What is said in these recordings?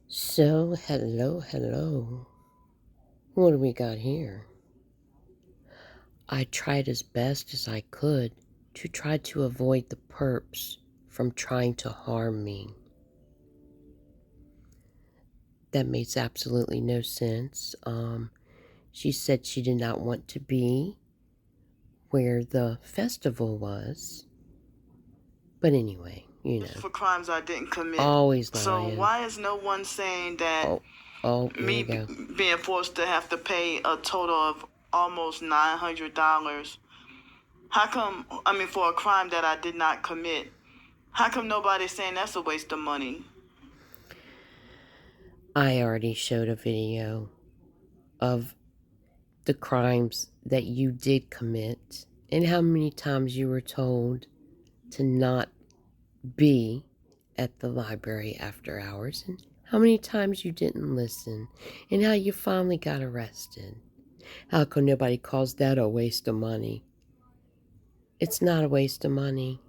So, hello. What do we got here? I tried as best as I could to try to avoid the perps from trying to harm me. That makes absolutely no sense. She said she did not want to be where the festival was. But anyway, For crimes I didn't commit. always So lying. why is no one saying that Here we me go. being forced to have to pay a total of almost $900? How come, for a crime that I did not commit, how come nobody's saying that's a waste of money? I already showed a video of the crimes that you did commit and how many times you were told to not be at the library after hours and how many times you didn't listen and how you finally got arrested. How come nobody calls that a waste of money? It's not a waste of money.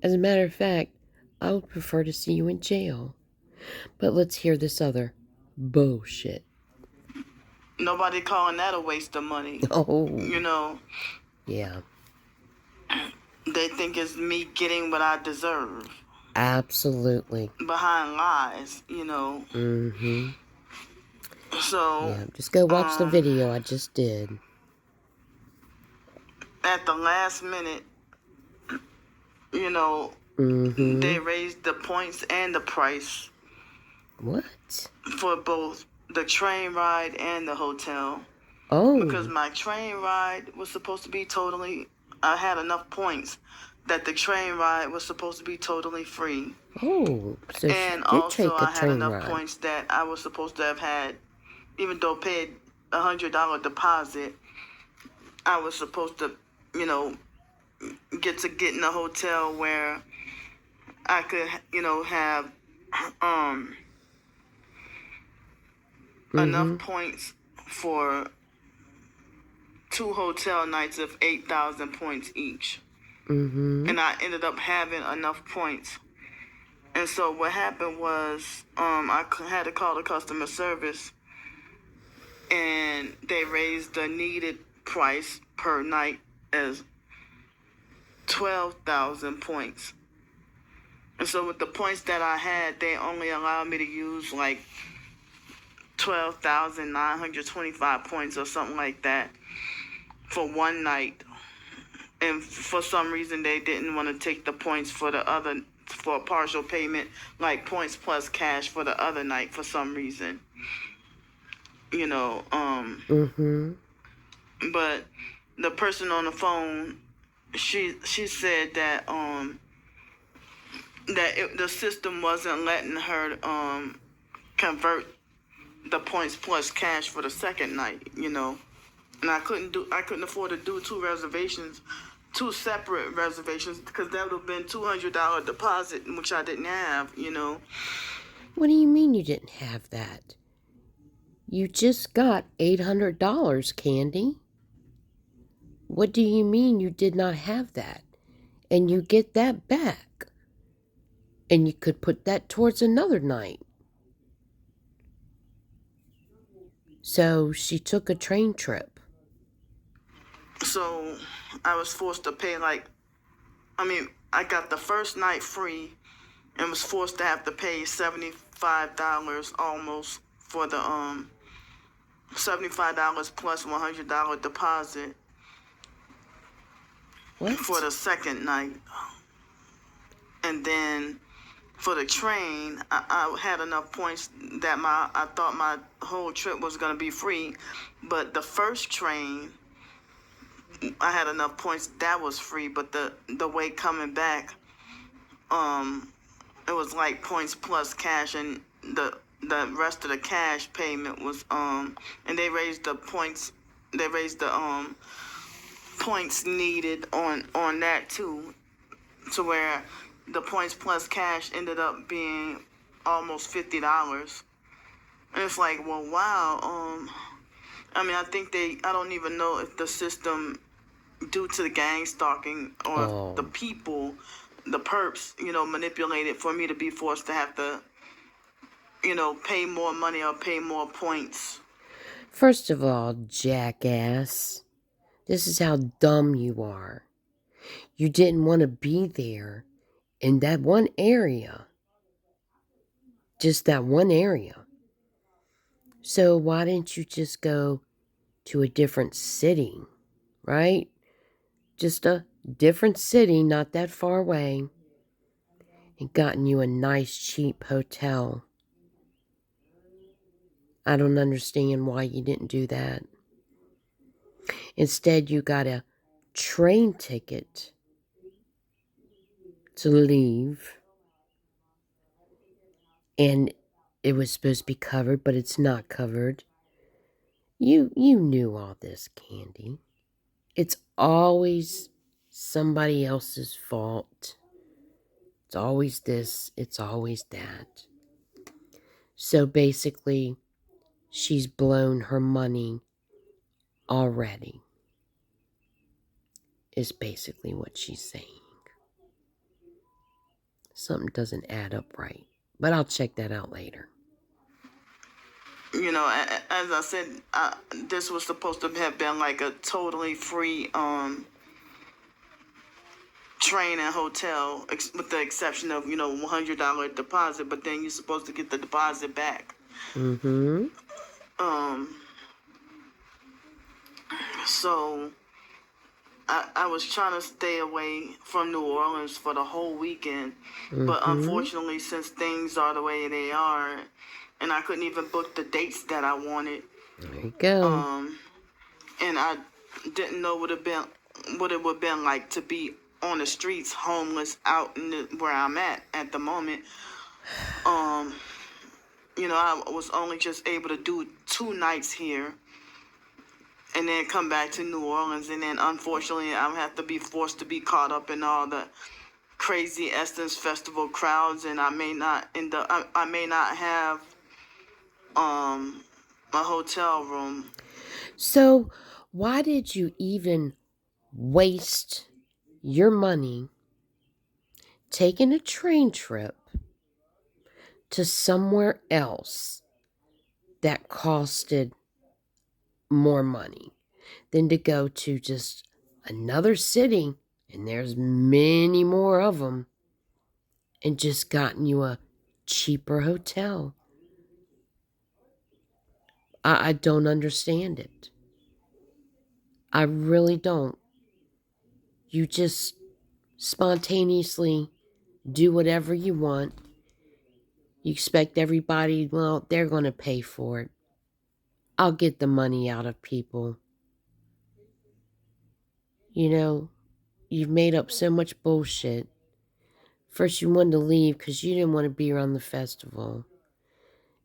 As a matter of fact, I would prefer to see you in jail. But let's hear this other bullshit. Nobody calling that a waste of money. Oh, yeah, They think it's me getting what I deserve absolutely. behind lies, Mm-hmm. So, Yeah, just go watch the video I just did. at the last minute, Mm-hmm. they raised the points and the price What? for both the train ride and the hotel. Oh. Because my train ride was supposed to be I had enough points that the train ride was supposed to be totally free. Oh, so And she did also take a I had train enough ride. points that I was supposed to have had, even though paid $100 deposit, I was supposed to, get in a hotel where I could, have enough points for 2 hotel nights of 8,000 points each. And I ended up having enough points. And so what happened was I had to call the customer service, and they raised the needed price per night as 12,000 points. And so with the points that I had, they only allowed me to use like 12,925 points or something like that for one night. And for some reason, they didn't want to take the points for a partial payment, like points plus cash for the other night for some reason. But the person on the phone, she said that the system wasn't letting her convert the points plus cash for the second night, and I couldn't afford to do two separate reservations, because that would have been $200 deposit, which I didn't have. What do you mean you didn't have that? You just got $800, Candy. What do you mean you did not have that? And you get that back. And you could put that towards another night. So she took a train trip. So I was forced to pay I got the first night free and was forced to have to pay $75 almost for the $75 plus $100 deposit. What? For the second night. And then for the train, I had enough points that I thought my whole trip was going to be free. But the first train, I had enough points that was free. But the way coming back, it was like points plus cash, and the rest of the cash payment was and they raised the points. They raised the points needed on that too, to where the points plus cash ended up being almost $50. And it's like, well, wow. I think I don't even know if the system, due to the gang stalking, or if the people, the perps, manipulated for me to be forced to have to pay more money or pay more points. First of all, jackass, this is how dumb you are. You didn't want to be there in that one area. Just that one area. So why didn't you just go to a different city, right? Just a different city, not that far away, and gotten you a nice, cheap hotel. I don't understand why you didn't do that. Instead, you got a train ticket to leave, and it was supposed to be covered, but it's not covered. You knew all this, Candy. It's always somebody else's fault. It's always this, it's always that. So basically, she's blown her money already, is basically what she's saying. Something doesn't add up right. But I'll check that out later. As I said, this was supposed to have been like a totally free train and hotel, with the exception of $100 deposit. But then you're supposed to get the deposit back. Mm-hmm. So I was trying to stay away from New Orleans for the whole weekend, but unfortunately, since things are the way they are, and I couldn't even book the dates that I wanted. There you go. And I didn't know what it would have been like to be on the streets, homeless, out where I'm at the moment. I was only just able to do 2 nights here, and then come back to New Orleans, and then unfortunately I have to be forced to be caught up in all the crazy Essence Festival crowds, and I may not have a hotel room. So, why did you even waste your money taking a train trip to somewhere else that costed more money than to go to just another city, and there's many more of them, and just gotten you a cheaper hotel? I don't understand it. I really don't. You just spontaneously do whatever you want. You expect everybody, well, they're going to pay for it. I'll get the money out of people. You've made up so much bullshit. First, you wanted to leave because you didn't want to be around the festival.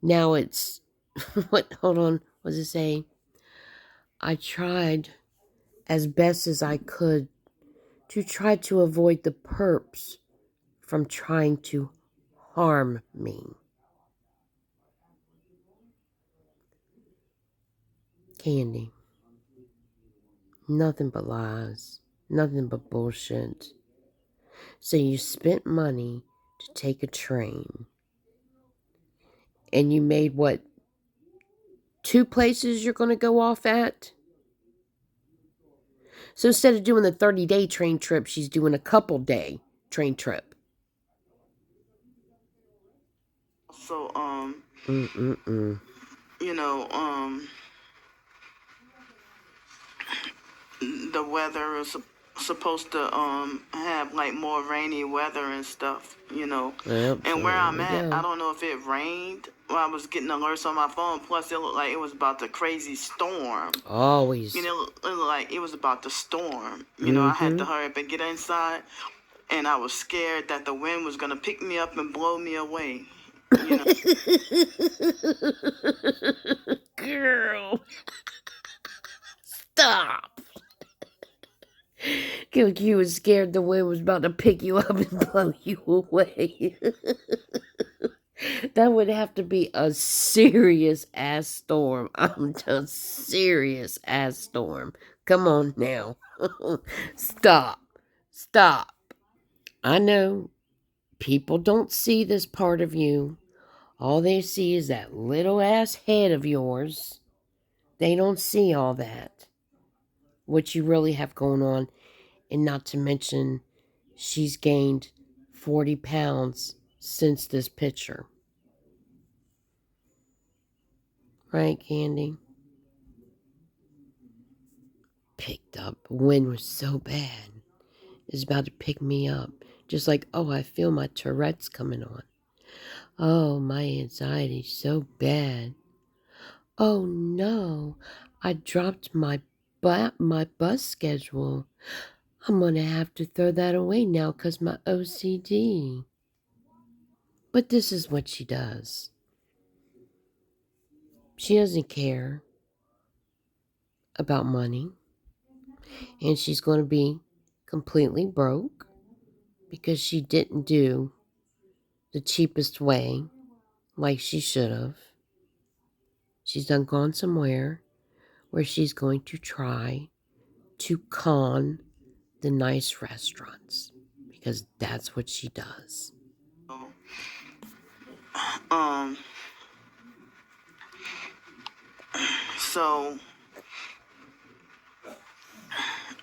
Now it's, hold on, what does it say? I tried as best as I could to try to avoid the perps from trying to harm me. Candy. Nothing but lies. Nothing but bullshit. So you spent money to take a train. And you made what? 2 places you're going to go off at? So instead of doing the 30-day train trip, she's doing a couple day train trip. So Mm-mm-mm. you know the weather is supposed to have like more rainy weather and stuff. Yep, And so where there I'm we at, I go. don't know if it rained. Well, I was getting alerts on my phone. Plus, it looked like it was about the crazy storm. Always. It looked like it was about to storm. I had to Mm-hmm. hurry up and get inside, and I was scared that the wind was gonna pick me up and blow me away. You know. Girl, stop. You was scared the wind was about to pick you up and blow you away. That would have to be a serious ass storm. I'm just serious ass storm. Come on now. Stop. Stop. I know people don't see this part of you. All they see is that little ass head of yours. They don't see all that. What you really have going on. And not to mention, she's gained 40 pounds since this picture. Right, Candy? Picked up. Wind was so bad. It's about to pick me up. Just like, oh, I feel my Tourette's coming on. Oh, my anxiety's so bad. Oh no, I dropped my bus schedule. I'm gonna have to throw that away now 'cause my OCD. But this is what she does. She doesn't care about money, and she's going to be completely broke because she didn't do the cheapest way like she should have. She's done gone somewhere where she's going to try to con the nice restaurants because that's what she does. Um, so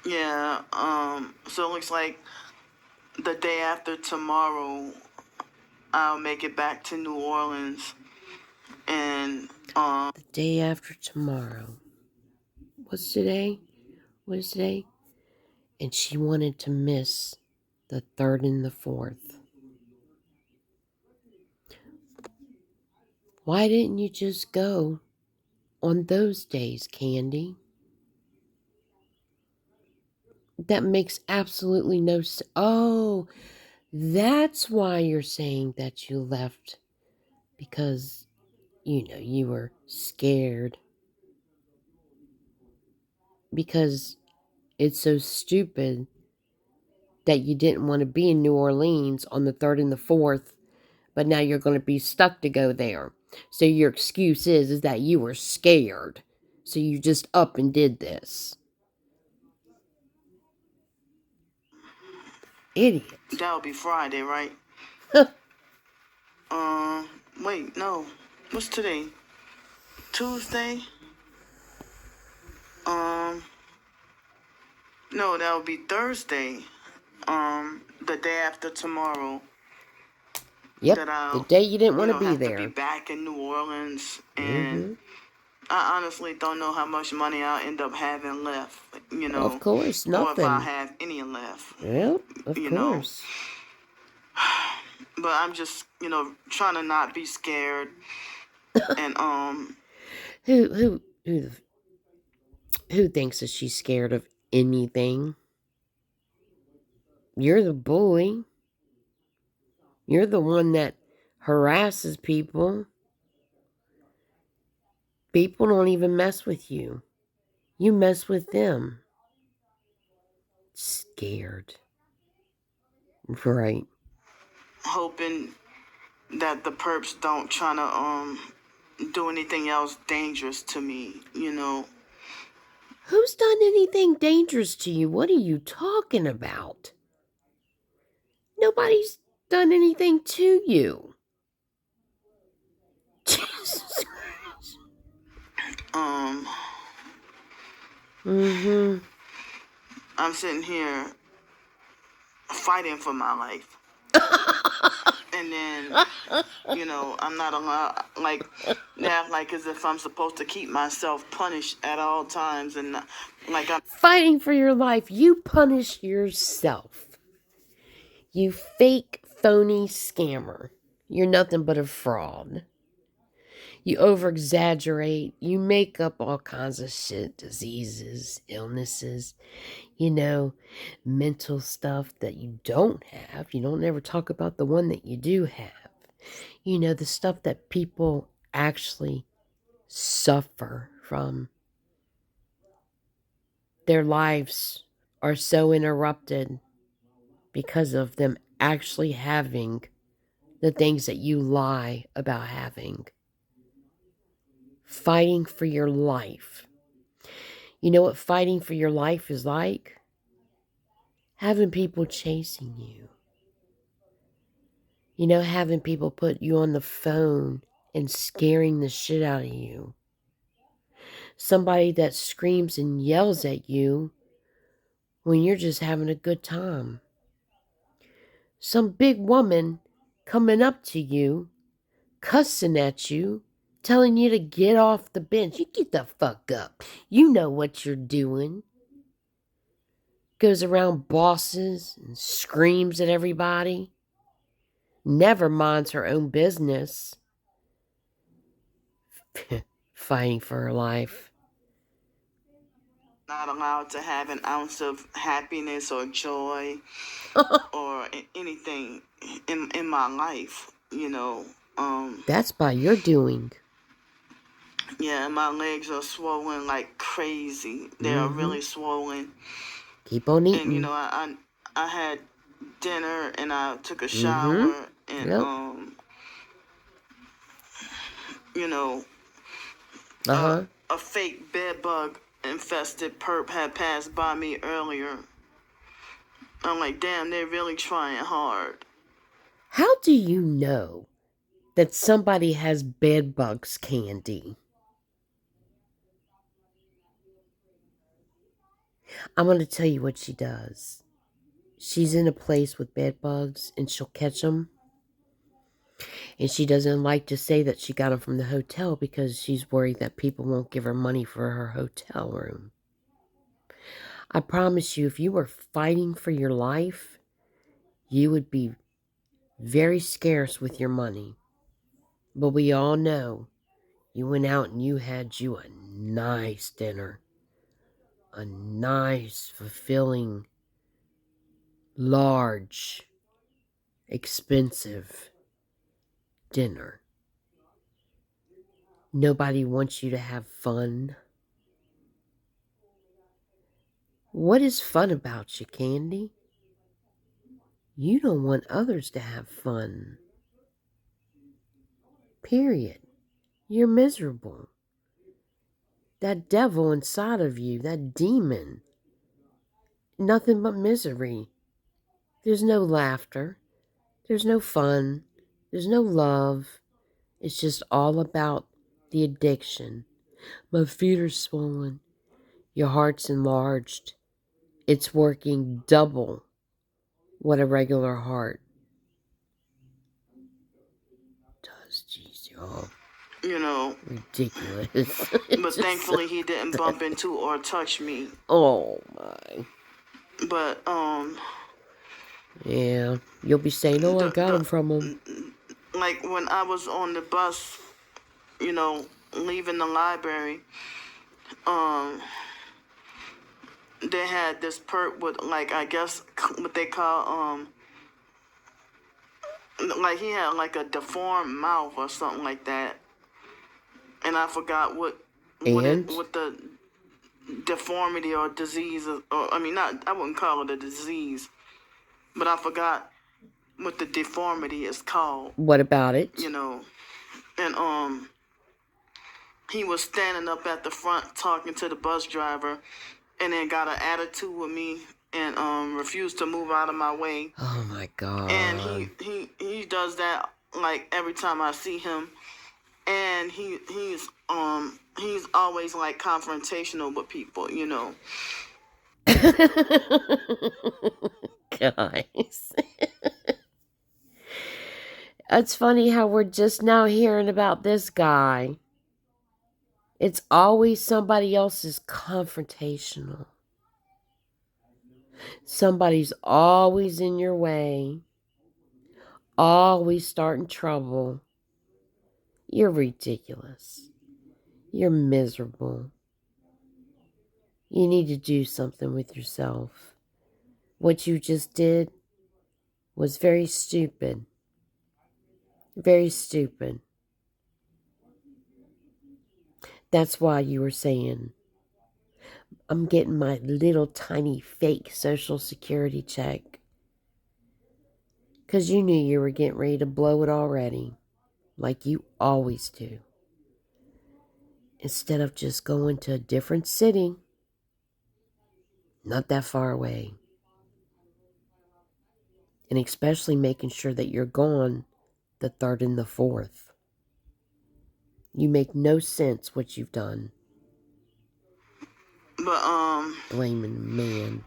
yeah, so it looks like the day after tomorrow, I'll make it back to New Orleans, and The day after tomorrow. What's today? What is today? And she wanted to miss the 3rd and the 4th. Why didn't you just go on those days, Candy? That makes absolutely no sense. Oh, that's why you're saying that you left. Because, you were scared. Because it's so stupid that you didn't want to be in New Orleans on the 3rd and the 4th, but now you're going to be stuck to go there. So your excuse is that you were scared. So you just up and did this. Idiot. that'll be Friday, right? Wait, no. What's today? Tuesday? Um, no, that'll be Thursday. The day after tomorrow. Yep, That the I'll, day you didn't want to be have there. to be back in New Orleans, and Mm-hmm. I honestly don't know how much money I'll end up having left. Of course, Or if I nothing. have any left. Yep, of You know, course. but I'm just trying to not be scared, and Who thinks that she's scared of anything? You're the bully. You're the one that harasses people. People don't even mess with you. You mess with them. Scared. Right. hoping that the perps don't try to do anything else dangerous to me. Who's done anything dangerous to you? What are you talking about? Nobody's done anything to you. Jesus Christ. Mm-hmm. I'm sitting here fighting for my life. And then, I'm not allowed, like as if I'm supposed to keep myself punished at all times, and like I'm Fighting for your life. You punish yourself. You fake, phony scammer. You're nothing but a fraud. You over exaggerate. You make up all kinds of shit, diseases, illnesses, mental stuff that you don't have. You don't ever talk about the one that you do have. The stuff that people actually suffer from. Their lives are so interrupted because of them actually having the things that you lie about having. Fighting for your life. You know what fighting for your life is like? Having people chasing you. You know, having people put you on the phone and scaring the shit out of you. Somebody that screams and yells at you when you're just having a good time. Some big woman coming up to you, cussing at you, telling you to get off the bench. You get the fuck up. You know what you're doing. Goes around bosses and screams at everybody. Never minds her own business. Fighting for her life. Not allowed to have an ounce of happiness or joy or anything in my life, you know. That's by your doing. Yeah, my legs are swollen like crazy. They are Mm-hmm. really swollen. Keep on And you eating. know, I had dinner and I took a Mm-hmm. shower and Yep. you know, Uh-huh. a fake bed bug infested perp had passed by me earlier. I'm like, damn, they're really trying hard. How do you know that somebody has bed bugs, Candy? I'm going to tell you what she does. She's in a place with bed bugs and she'll catch them. And she doesn't like to say that she got them from the hotel because she's worried that people won't give her money for her hotel room. I promise you, if you were fighting for your life, you would be very scarce with your money. But we all know you went out and you had you a nice dinner. A nice, fulfilling, large, expensive dinner. Nobody wants you to have fun. What is fun about you, Candy? You don't want others to have fun. Period. You're miserable. That devil inside of you, that demon, nothing but misery. There's no laughter. There's no fun. There's no love. It's just all about the addiction. My feet are swollen. Your heart's enlarged. It's working double what a regular heart does. Jeez, y'all. You know, Ridiculous. but thankfully he didn't bump into or touch me. Oh my. But Yeah. You'll be saying, oh, I got them from them. like when I was on the bus, you know, leaving the library, um, they had this perp with like I guess what they call like he had like a deformed mouth or something like that, and I forgot And? what the deformity or disease or I mean not I wouldn't call it a disease, but I forgot what the deformity is called. What about it? You know, and he was standing up at the front talking to the bus driver, and then got an attitude with me and refused to move out of my way. Oh my And God. he does that like every time I see him, and he's always like confrontational with people, you know. Guys. It's funny how we're just now hearing about this guy. It's always somebody else's confrontational. Somebody's always in your way, always starting trouble. You're ridiculous. You're miserable. You need to do something with yourself. What you just did was very stupid. Very stupid. That's why you were saying, I'm getting my little tiny fake Social Security check. Because you knew you were getting ready to blow it already, like you always do. Instead of just going to a different city, not that far away. And especially making sure that you're gone the 3rd and the 4th. You make no sense what you've done. But Blaming the man.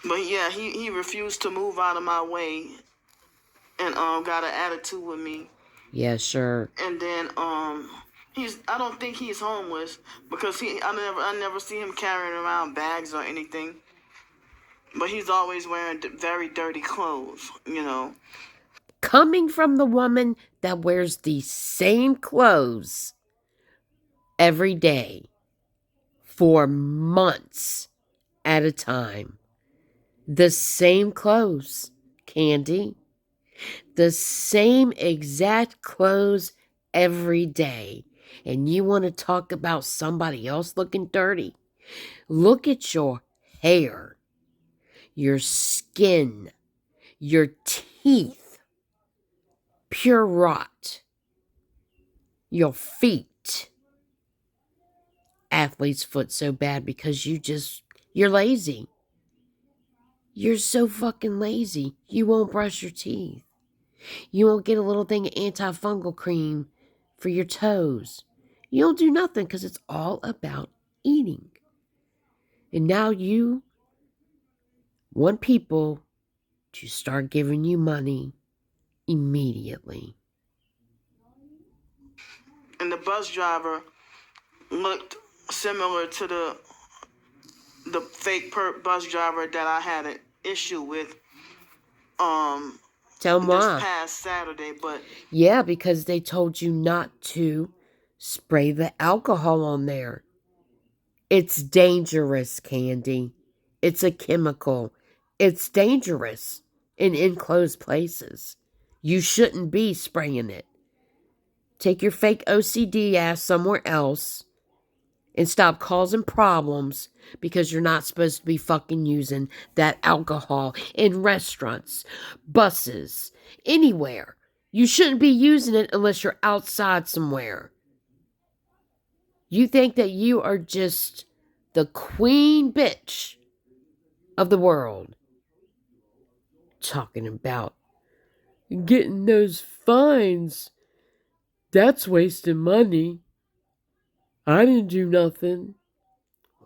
but yeah, he refused to move out of my way, and got an attitude with me. Yeah, sure. And then I don't think he's homeless, because I never see him carrying around bags or anything. But he's always wearing very dirty clothes, you know. Coming from the woman that wears the same clothes every day for months at a time. The same clothes, Candy. The same exact clothes every day. And you want to talk about somebody else looking dirty? Look at your hair, your skin, your teeth, pure rot, your feet. Athlete's foot so bad because you're lazy. You're so fucking lazy. You won't brush your teeth. You won't get a little thing of antifungal cream for your toes. You don't do nothing because it's all about eating. And now you want people to start giving you money immediately. And the bus driver looked similar to the fake bus driver that I had an issue with Tell them this why. past Saturday. But Yeah, because they told you not to spray the alcohol on there. It's dangerous, Candy. It's a chemical. It's dangerous in enclosed places. You shouldn't be spraying it. Take your fake OCD ass somewhere else and stop causing problems because you're not supposed to be fucking using that alcohol in restaurants, buses, anywhere. You shouldn't be using it unless you're outside somewhere. You think that you are just the queen bitch of the world. Talking about getting those fines. That's wasting money. I didn't do nothing.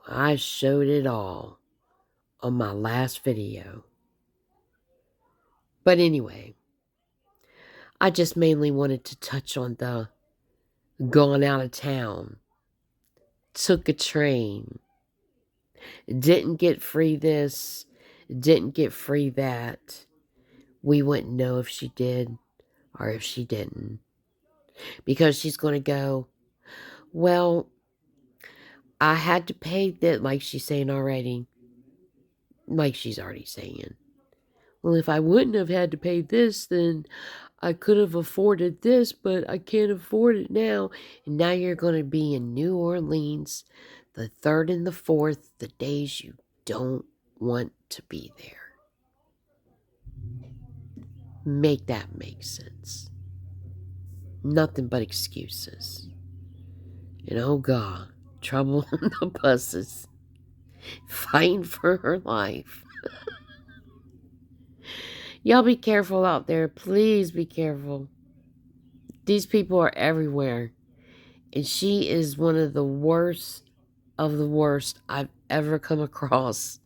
I showed it all on my last video. But anyway, I just mainly wanted to touch on the going out of town. Took a train. Didn't get free this. Didn't get free that. We wouldn't know if she did or if she didn't. Because she's going to go, well, I had to pay that, like she's saying already. Like she's already saying. Well, if I wouldn't have had to pay this, then I could have afforded this, but I can't afford it now. And now you're going to be in New Orleans the 3rd and the 4th, the days you don't want to be there. Make that make sense. Nothing but excuses. And oh God, trouble on the buses. Fighting for her life. Y'all be careful out there. Please be careful. These people are everywhere. And she is one of the worst of the worst I've ever come across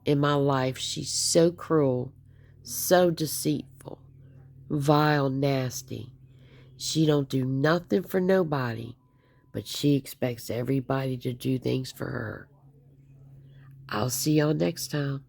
in my life. She's so cruel, so deceitful, vile, nasty. She don't do nothing for nobody, but she expects everybody to do things for her. I'll see y'all next time.